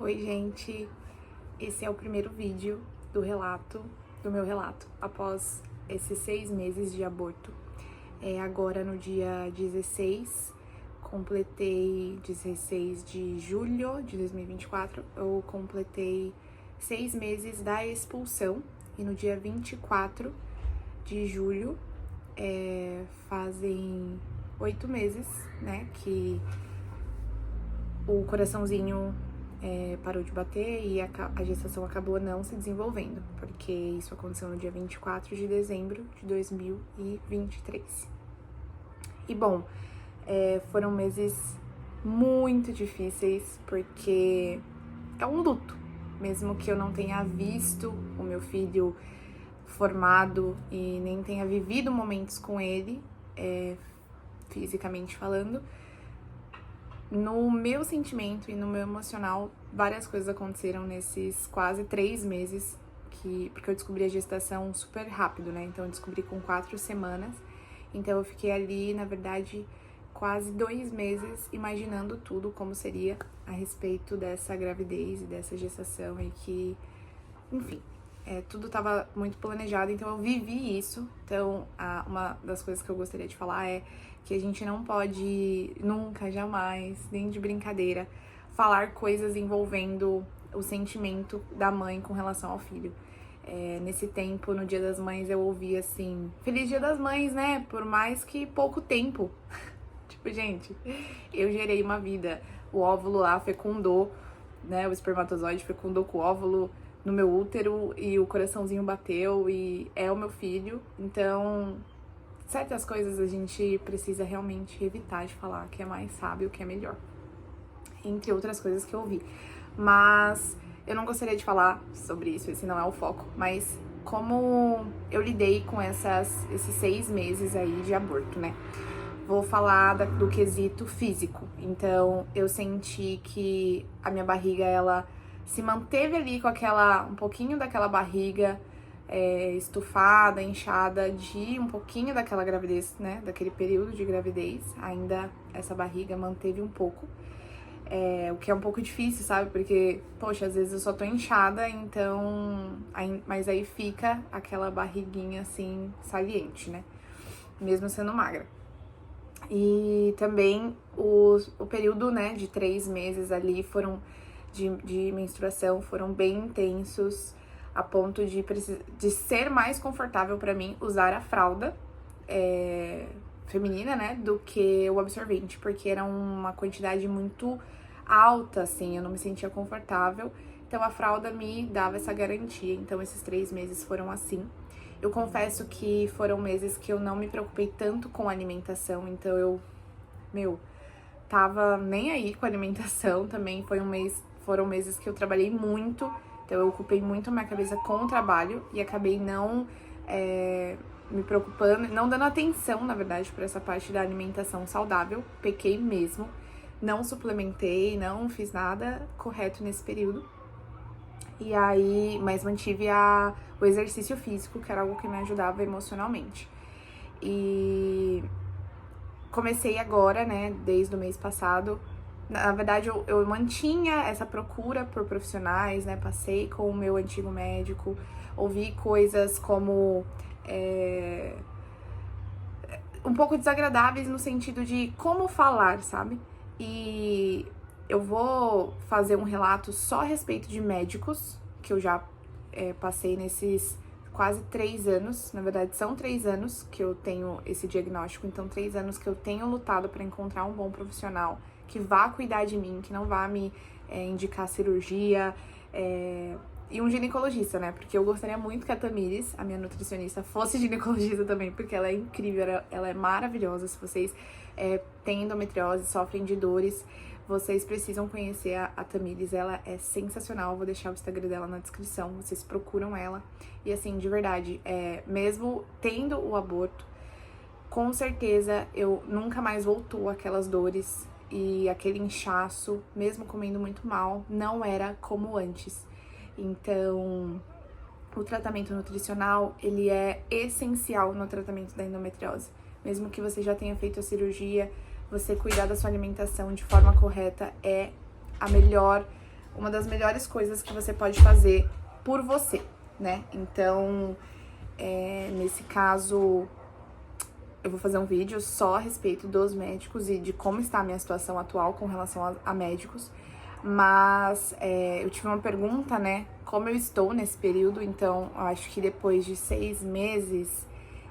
Oi, gente! Esse é o primeiro vídeo do meu relato, após esses 6 meses de aborto. Agora no dia 16, completei 16 de julho de 2024, eu completei 6 meses da expulsão, e no dia 24 de julho, fazem 8 meses, né, que o coraçãozinho parou de bater e a gestação acabou não se desenvolvendo, porque isso aconteceu no dia 24 de dezembro de 2023. E bom, foram meses muito difíceis, porque é um luto, mesmo que eu não tenha visto o meu filho formado e nem tenha vivido momentos com ele, fisicamente falando. No meu sentimento e no meu emocional, várias coisas aconteceram nesses quase 3 meses, porque eu descobri a gestação super rápido, né? Então eu descobri com 4 semanas. Então eu fiquei ali, na verdade, quase 2 meses imaginando tudo, como seria a respeito dessa gravidez e dessa gestação, e que, enfim, tudo estava muito planejado, então eu vivi isso. Então, uma das coisas que eu gostaria de falar é que a gente não pode nunca, jamais, nem de brincadeira, falar coisas envolvendo o sentimento da mãe com relação ao filho. Nesse tempo, no Dia das Mães, eu ouvi assim: Feliz Dia das Mães, né? Por mais que pouco tempo. Tipo, gente, eu gerei uma vida. O óvulo lá fecundou, né? O espermatozoide fecundou com o óvulo no meu útero e o coraçãozinho bateu e é o meu filho. Então, certas coisas a gente precisa realmente evitar de falar, que é mais sábio, que é melhor. Entre outras coisas que eu ouvi. Mas eu não gostaria de falar sobre isso, esse não é o foco. Mas como eu lidei com esses 6 meses aí de aborto, né? Vou falar do quesito físico. Então, eu senti que a minha barriga, ela se manteve ali com um pouquinho daquela barriga estufada, inchada, de um pouquinho daquela gravidez, né? Daquele período de gravidez. Ainda essa barriga manteve um pouco. O que é um pouco difícil, sabe? Porque, poxa, às vezes eu só tô inchada, então... Mas aí fica aquela barriguinha, assim, saliente, né? Mesmo sendo magra. E também o período, né, de 3 meses ali de menstruação foram bem intensos, a ponto de ser mais confortável pra mim usar a fralda feminina, né, do que o absorvente, porque era uma quantidade muito alta, assim, eu não me sentia confortável. Então a fralda me dava essa garantia. Então esses 3 meses foram assim. Eu confesso que foram meses que eu não me preocupei tanto com a alimentação, então eu, tava nem aí com a alimentação. Também foram meses que eu trabalhei muito, então eu ocupei muito a minha cabeça com o trabalho e acabei não me preocupando, não dando atenção, na verdade, para essa parte da alimentação saudável. Pequei mesmo, não suplementei, não fiz nada correto nesse período. E aí, mas mantive o exercício físico, que era algo que me ajudava emocionalmente. E comecei agora, né, desde o mês passado. Na verdade, eu mantinha essa procura por profissionais, né, passei com o meu antigo médico, ouvi coisas como um pouco desagradáveis no sentido de como falar, sabe? E eu vou fazer um relato só a respeito de médicos, que eu já passei nesses quase 3 anos. Na verdade, são 3 anos que eu tenho esse diagnóstico, então 3 anos que eu tenho lutado para encontrar um bom profissional que vá cuidar de mim, que não vá me indicar cirurgia, e um ginecologista, né? Porque eu gostaria muito que a Tamires, a minha nutricionista, fosse ginecologista também, porque ela é incrível, ela é maravilhosa. Se vocês têm endometriose, sofrem de dores, vocês precisam conhecer a Tamires, ela é sensacional. Vou deixar o Instagram dela na descrição, vocês procuram ela. E assim, de verdade, mesmo tendo o aborto, com certeza eu nunca mais voltou aquelas dores e aquele inchaço, mesmo comendo muito mal, não era como antes. Então, o tratamento nutricional, ele é essencial no tratamento da endometriose. Mesmo que você já tenha feito a cirurgia, você cuidar da sua alimentação de forma correta é a melhor uma das melhores coisas que você pode fazer por você, né? Então, nesse caso, eu vou fazer um vídeo só a respeito dos médicos e de como está a minha situação atual com relação a médicos. Mas eu tive uma pergunta, né? Como eu estou nesse período, então eu acho que depois de 6 meses,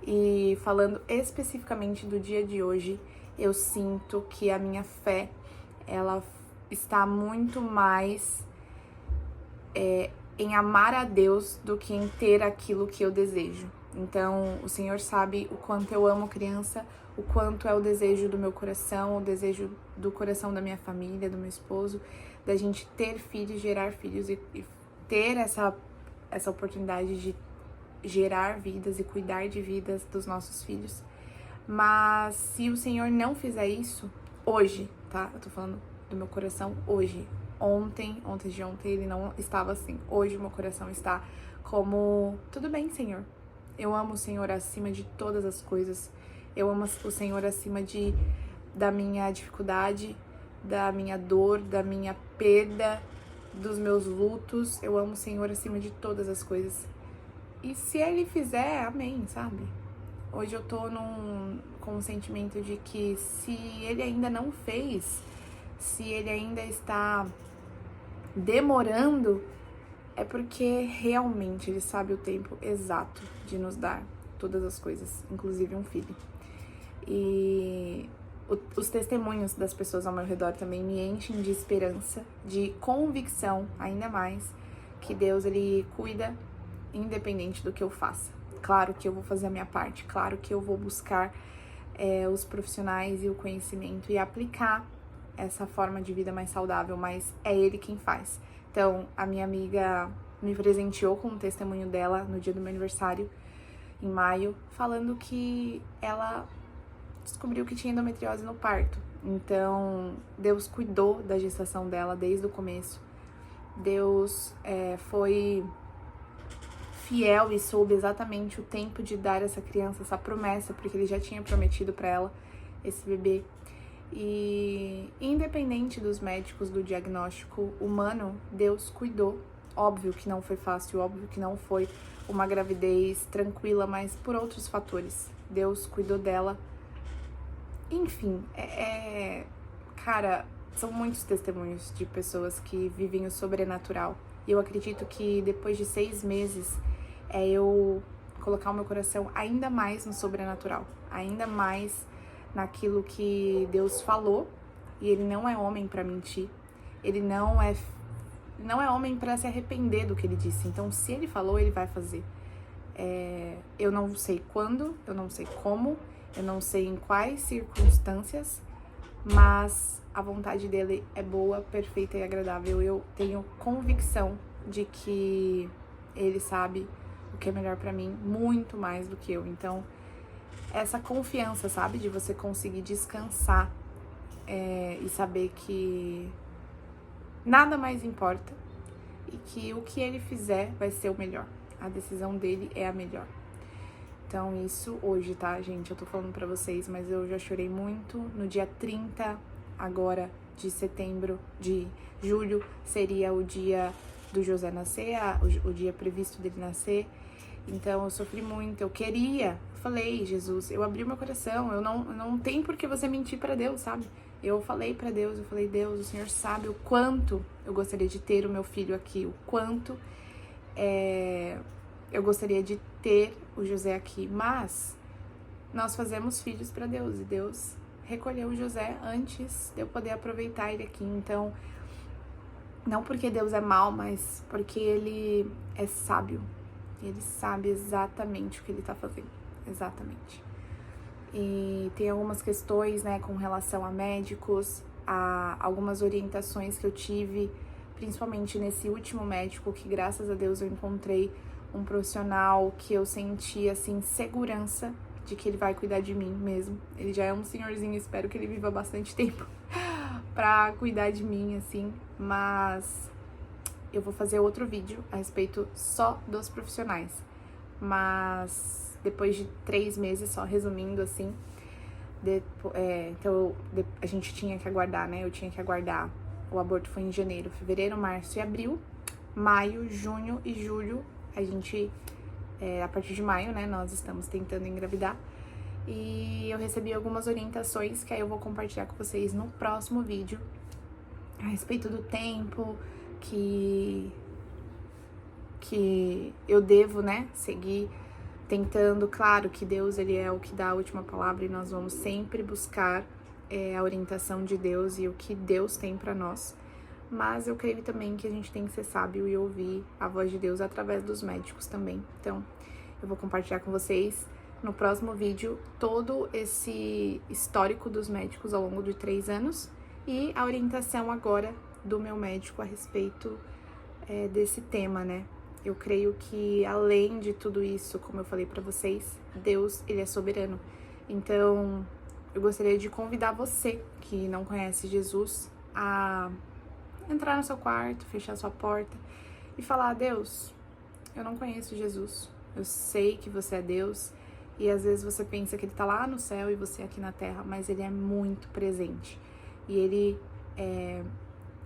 e falando especificamente do dia de hoje, eu sinto que a minha fé, ela está muito mais em amar a Deus do que em ter aquilo que eu desejo. Então, o Senhor sabe o quanto eu amo criança, o quanto é o desejo do meu coração, o desejo do coração da minha família, do meu esposo, da gente ter filhos, gerar filhos e ter essa oportunidade de gerar vidas e cuidar de vidas dos nossos filhos. Mas se o Senhor não fizer isso, hoje, tá? Eu tô falando do meu coração hoje. Ontem de ontem, ele não estava assim. Hoje o meu coração está como, tudo bem, Senhor. Eu amo o Senhor acima de todas as coisas. Eu amo o Senhor acima da minha dificuldade, da minha dor, da minha perda, dos meus lutos. Eu amo o Senhor acima de todas as coisas. E se Ele fizer, amém, sabe? Hoje eu tô com um sentimento de que se Ele ainda não fez, se Ele ainda está demorando, é porque realmente Ele sabe o tempo exato de nos dar todas as coisas, inclusive um filho. E os testemunhos das pessoas ao meu redor também me enchem de esperança, de convicção, ainda mais, que Deus, Ele cuida independente do que eu faça. Claro que eu vou fazer a minha parte, claro que eu vou buscar os profissionais e o conhecimento e aplicar essa forma de vida mais saudável, mas é Ele quem faz. Então, a minha amiga me presenteou com um testemunho dela no dia do meu aniversário, em maio, falando que ela descobriu que tinha endometriose no parto. Então, Deus cuidou da gestação dela desde o começo. Deus foi fiel e soube exatamente o tempo de dar essa criança, essa promessa, porque Ele já tinha prometido para ela esse bebê. E independente dos médicos, do diagnóstico humano, Deus cuidou. Óbvio que não foi fácil, óbvio que não foi uma gravidez tranquila, mas por outros fatores. Deus cuidou dela. Enfim, cara, são muitos testemunhos de pessoas que vivem o sobrenatural. E eu acredito que depois de 6 meses, eu colocar o meu coração ainda mais no sobrenatural, ainda mais naquilo que Deus falou. E Ele não é homem para mentir, Ele não é homem para se arrepender do que Ele disse. Então, se Ele falou, Ele vai fazer. Eu não sei quando, eu não sei como, eu não sei em quais circunstâncias, mas a vontade dele é boa, perfeita e agradável. Eu tenho convicção de que Ele sabe o que é melhor pra mim, muito mais do que eu. Então, essa confiança, sabe, de você conseguir descansar e saber que nada mais importa e que o que Ele fizer vai ser o melhor. A decisão dele é a melhor. Então, isso hoje, tá, gente? Eu tô falando pra vocês, mas eu já chorei muito. No dia 30, agora, de julho, seria o dia do José nascer, o dia previsto dele nascer. Então, eu sofri muito. Eu falei, Jesus, eu abri meu coração. Eu não tem por que você mentir pra Deus, sabe? Eu falei pra Deus, Deus, o Senhor sabe o quanto eu gostaria de ter o meu filho aqui, o quanto eu gostaria de ter o José aqui, mas nós fazemos filhos para Deus e Deus recolheu o José antes de eu poder aproveitar ele aqui. Então, não porque Deus é mau, mas porque Ele é sábio. Ele sabe exatamente o que Ele tá fazendo, exatamente. E tem algumas questões, né, com relação a médicos, a algumas orientações que eu tive, principalmente nesse último médico, que graças a Deus eu encontrei um profissional que eu senti, assim, segurança de que ele vai cuidar de mim mesmo. Ele já é um senhorzinho, espero que ele viva bastante tempo pra cuidar de mim, assim, mas eu vou fazer outro vídeo a respeito só dos profissionais. Mas depois de 3 meses, só resumindo, assim, então a gente tinha que aguardar, né? Eu tinha que aguardar O aborto foi em janeiro, fevereiro, março e abril. Maio, junho e julho, a gente, a partir de maio, né, nós estamos tentando engravidar. E eu recebi algumas orientações que aí eu vou compartilhar com vocês no próximo vídeo, a respeito do tempo que eu devo, né, seguir tentando. Claro que Deus, ele é o que dá a última palavra e nós vamos sempre buscar a orientação de Deus e o que Deus tem pra nós. Mas eu creio também que a gente tem que ser sábio e ouvir a voz de Deus através dos médicos também. Então, eu vou compartilhar com vocês no próximo vídeo todo esse histórico dos médicos ao longo de 3 anos e a orientação agora do meu médico a respeito desse tema, né? Eu creio que além de tudo isso, como eu falei pra vocês, Deus, ele é soberano. Então, eu gostaria de convidar você que não conhece Jesus a entrar no seu quarto, fechar sua porta e falar: Deus, eu não conheço Jesus, eu sei que você é Deus, e às vezes você pensa que ele tá lá no céu e você aqui na terra, mas ele é muito presente, e ele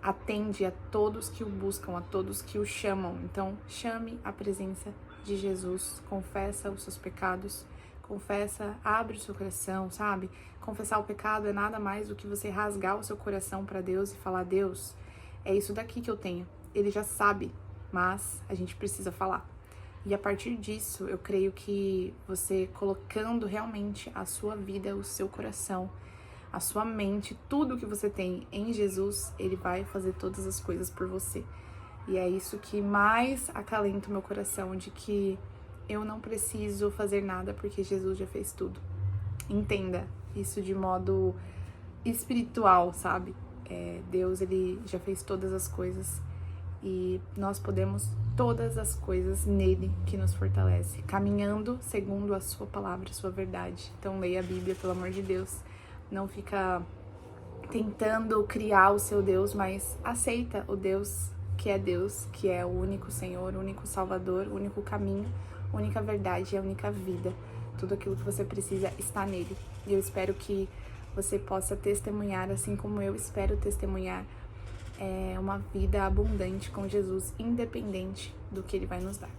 atende a todos que o buscam, a todos que o chamam. Então, chame a presença de Jesus, confessa os seus pecados, confessa, abre o seu coração, sabe? Confessar o pecado é nada mais do que você rasgar o seu coração para Deus e falar: Deus, é isso daqui que eu tenho. Ele já sabe, mas a gente precisa falar. E a partir disso, eu creio que você colocando realmente a sua vida, o seu coração, a sua mente, tudo que você tem em Jesus, ele vai fazer todas as coisas por você. E é isso que mais acalenta o meu coração, de que eu não preciso fazer nada porque Jesus já fez tudo. Entenda isso de modo espiritual, sabe? Deus, ele já fez todas as coisas e nós podemos todas as coisas nele que nos fortalece, caminhando segundo a sua palavra, a sua verdade. Então leia a Bíblia, pelo amor de Deus. Não fica tentando criar o seu Deus, mas aceita o Deus, que é o único Senhor, o único Salvador, o único caminho, a única verdade e a única vida. Tudo aquilo que você precisa está nele. E eu espero que você possa testemunhar, assim como eu espero testemunhar, uma vida abundante com Jesus, independente do que ele vai nos dar.